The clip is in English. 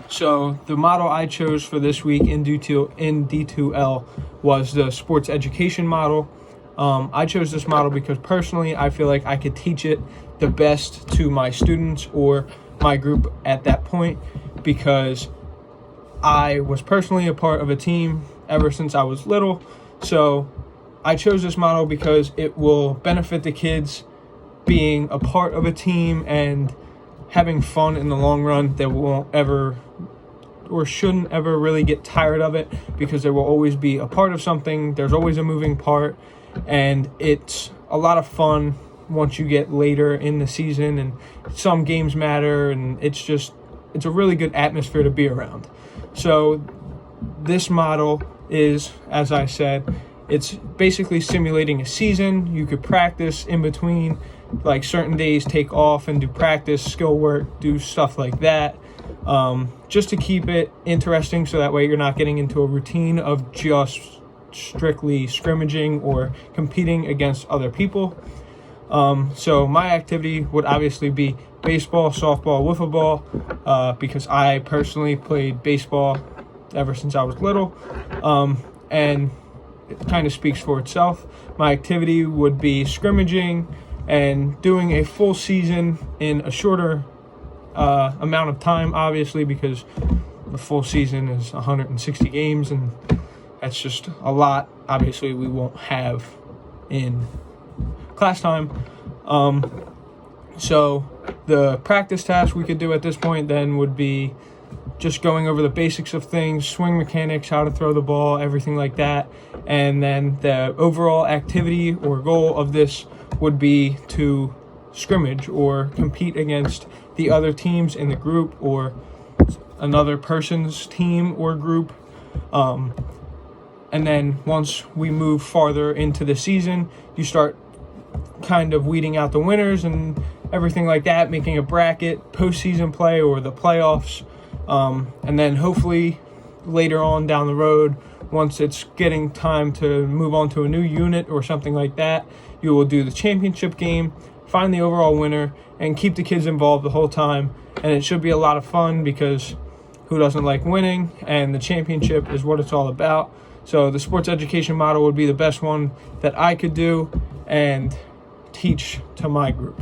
So the model I chose for this week in D2L was the sports education model. I chose this model because personally I feel like I could teach it the best to my students or my group at that point, because I was personally a part of a team ever since I was little. So I chose this model because it will benefit the kids being a part of a team and having fun in the long run. They won't ever or shouldn't ever really get tired of it, because there will always be a part of something. There's always a moving part, and it's a lot of fun once you get later in the season, and some games matter, and it's a really good atmosphere to be around. So this model is, as I said, it's basically simulating a season. You could practice in between, like certain days take off and do practice, skill work, do stuff like that, just to keep it interesting, so that way you're not getting into a routine of just strictly scrimmaging or competing against other people. So my activity would obviously be baseball, softball, wiffle ball, because I personally played baseball ever since I was little, and it kind of speaks for itself. My activity would be scrimmaging and doing a full season in a shorter amount of time, obviously, because the full season is 160 games, and that's just a lot. Obviously, we won't have in class time. So the practice task we could do at this point then would be just going over the basics of things, swing mechanics, how to throw the ball, everything like that. And then the overall activity or goal of this would be to scrimmage or compete against the other teams in the group or another person's team or group. And then once we move farther into the season, you start kind of weeding out the winners and everything like that, making a bracket, postseason play or the playoffs. And then hopefully later on down the road, once it's getting time to move on to a new unit or something like that, you will do the championship game, find the overall winner, and keep the kids involved the whole time. And it should be a lot of fun, because who doesn't like winning? And the championship is what it's all about. So the sports education model would be the best one that I could do and teach to my group.